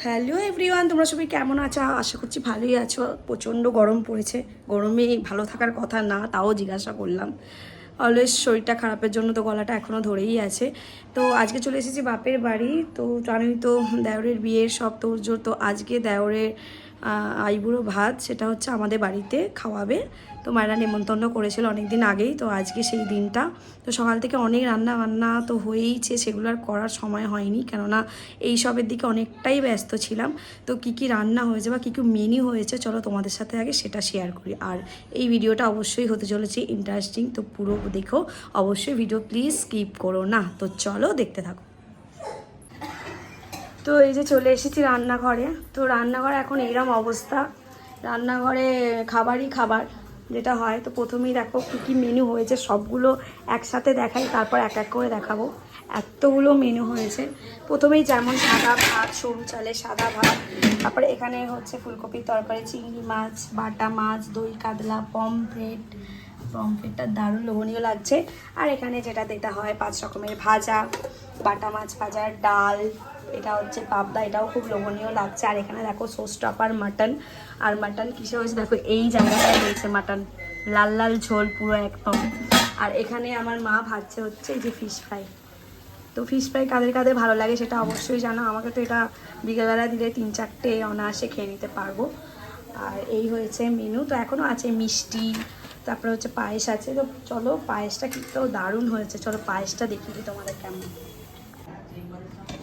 Hello everyone, তোমরা সবাই কেমন আছো? আশা করছি ভালোই আছো। প্রচণ্ড গরম পড়েছে, গরমে ভালো থাকার কথা না, তাও জিজ্ঞাসা করলাম। অলওয়েজ শরীরটা খারাপের জন্য তো গলাটা এখনও ধরেই আছে। তো আজকে চলে এসেছি বাপের বাড়ি। তো জানোই তো দেওরের বিয়ের সব তোড়জোড়। তো আজকে দেওরের আইবুড়ো ভাত, সেটা হচ্ছে আমাদের বাড়িতে খাওয়াবে। তো মায়েরা নেমন্তন্ন করেছিল অনেক দিন আগেই, তো আজকে সেই দিনটা। তো সকাল থেকে অনেক রান্না বান্না তো হয়েইছে, সেগুলো আর করার সময় হয়নি, কেননা এই সবের দিকে অনেকটাই ব্যস্ত ছিলাম। তো কী কী রান্না হয়েছে বা কী কী মেনু হয়েছে, চলো তোমাদের সাথে আগে সেটা শেয়ার করি। আর এই ভিডিওটা অবশ্যই হতে চলেছে ইন্টারেস্টিং, তো পুরো দেখো অবশ্যই ভিডিও, প্লিজ স্কিপ করো না। তো চলো দেখতে থাকো। তো এই যে চলে এসেছি রান্নাঘরে। তো রান্নাঘরে এখন এইরকম অবস্থা, রান্নাঘরে খাবারই খাবার যেটা হয়। তো প্রথমেই দেখো কী কী মেনু হয়েছে, সবগুলো একসাথে দেখাই, তারপর এক এক করে দেখাবো। এতগুলো মেনু হয়েছে। প্রথমেই যেমন সাদা ভাত, সরু চালের সাদা ভাত, তারপরে এখানে হচ্ছে ফুলকপির তরকারি, চিংড়ি মাছ, বাটা মাছ, দই কাতলা, পমফ্রেটটা দারুণ লোভনীয় লাগছে। আর এখানে যেটা হয় 5 রকমের ভাজা, বাটা মাছ ভাজা, ডাল, এটা হচ্ছে পাবদা, এটাও খুব লোভনীয় লাগছে। আর এখানে দেখো সোস টপার মাটন। আর মাটন কিসে হয়েছে দেখো, এই জায়গাটায় হয়েছে মাটন, লাল লাল ঝোল পুরো একদম। আর এখানে আমার মা ভাজছে হচ্ছে এই যে ফিশ ফ্রাই। তো ফিশ ফ্রাই কাদের কাদের ভালো লাগে সেটা অবশ্যই জানো। আমাকে তো এটা বিকেলবেলা দিলে 3-4টে অনায়াসে খেয়ে নিতে পারবো। আর এই হয়েছে মেনু। তো এখনও আছে মিষ্টি, তারপরে হচ্ছে পায়েস আছে। তো চলো পায়েসটা কিন্তু দারুণ হয়েছে, চলো পায়েসটা দেখিয়ে দিই তোমাদের কেমন।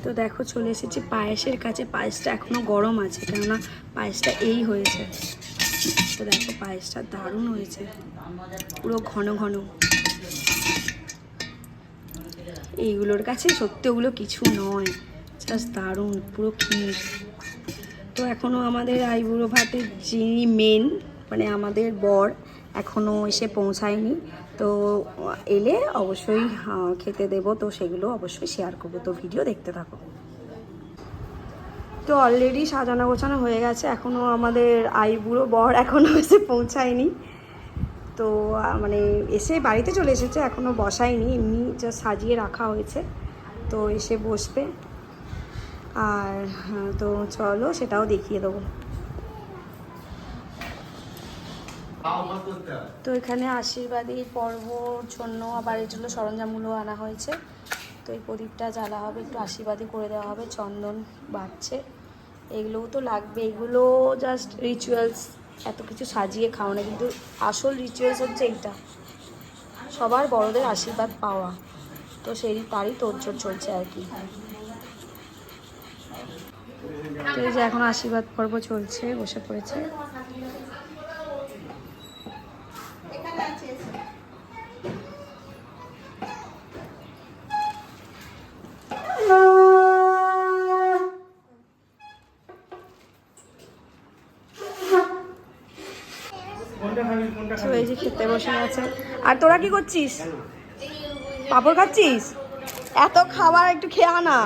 তো দেখো চলে এসেছি পায়েসের কাছে। পায়েসটা এখনও গরম আছে, কেননা পায়েসটা এই হয়েছে। তো দেখো পায়েসটা দারুণ হয়েছে, পুরো ঘন ঘন। এইগুলোর কাছে সত্যি ওগুলো কিছু নয়, জাস্ট দারুণ, পুরো ক্ষীর। তো এখনও আমাদের আইবুড়ো ভাতের যিনি মেন, মানে আমাদের বর, এখনও এসে পৌঁছায়নি। তো এলে অবশ্যই খেতে দেবো, তো সেগুলো অবশ্যই শেয়ার করবো। তো ভিডিও দেখতে থাকো। তো অলরেডি সাজানো গোছানো হয়ে গেছে, এখনও আমাদের আইবুড়ো বর এখনও এসে পৌঁছায়নি। তো মানে এসে বাড়িতে চলে এসেছে, এখনও বসায়নি, এমনি জাস্ট সাজিয়ে রাখা হয়েছে। তো এসে বসবে। আর তো চলো সেটাও দেখিয়ে দেবো। তো এখানে আশীর্বাদী পর্বর জন্য আবার এর জন্য সরঞ্জামগুলো আনা হয়েছে। তো এই প্রদীপটা জ্বালা হবে, একটু আশীর্বাদী করে দেওয়া হবে, চন্দন বাড়ছে, এগুলোও তো লাগবে। এগুলো জাস্ট রিচুয়ালস, এত কিছু সাজিয়ে খাওয়া না, কিন্তু আসল রিচুয়ালস হচ্ছে এইটা, সবার বড়দের আশীর্বাদ পাওয়া। তো তারই তোড়জোড় চলছে আর কি। তো এই যে এখন আশীর্বাদ পর্ব চলছে, বসে পড়েছে। তো এই যে খেতে বসে আছে। আর তোরা কি করছিস? পাঁপড় খাচ্ছিস? এত খাবার একটু খেয়ে আনা,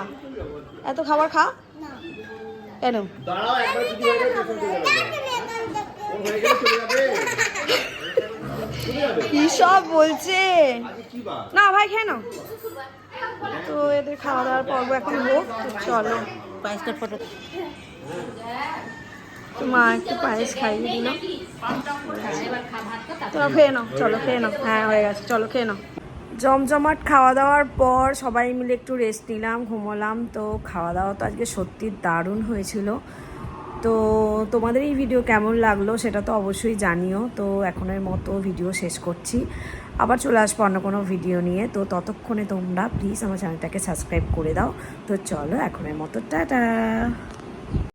এত খাবার খা কেন? কি সব বলছে না ভাই, খেয়ে নাও। তো এদের খাওয়া দাওয়ার পর্ব এখন হোক, চলো। তো মা একটু পায়েস খাইয়ে দিল, তোরা খেয়ে নাও, চলো খেয়ে নাও। হ্যাঁ হয়ে গেছে, চলো খেয়ে নাও। জমজমাট খাওয়া দাওয়ার পর সবাই মিলে একটু রেস্ট নিলাম, ঘুমোলাম। তো খাওয়া দাওয়া তো আজকে সত্যি দারুণ হয়েছিল। তো তোমাদের এই ভিডিও কেমন লাগলো সেটা তো অবশ্যই জানিও। তো এখনের মতো ভিডিও শেষ করছি, আবার চলে আসবো অন্য কোনো ভিডিও নিয়ে। তো ততক্ষণে তোমরা প্লিজ আমার চ্যানেলটাকে সাবস্ক্রাইব করে দাও। তো চলো এখনের মতো টাটা।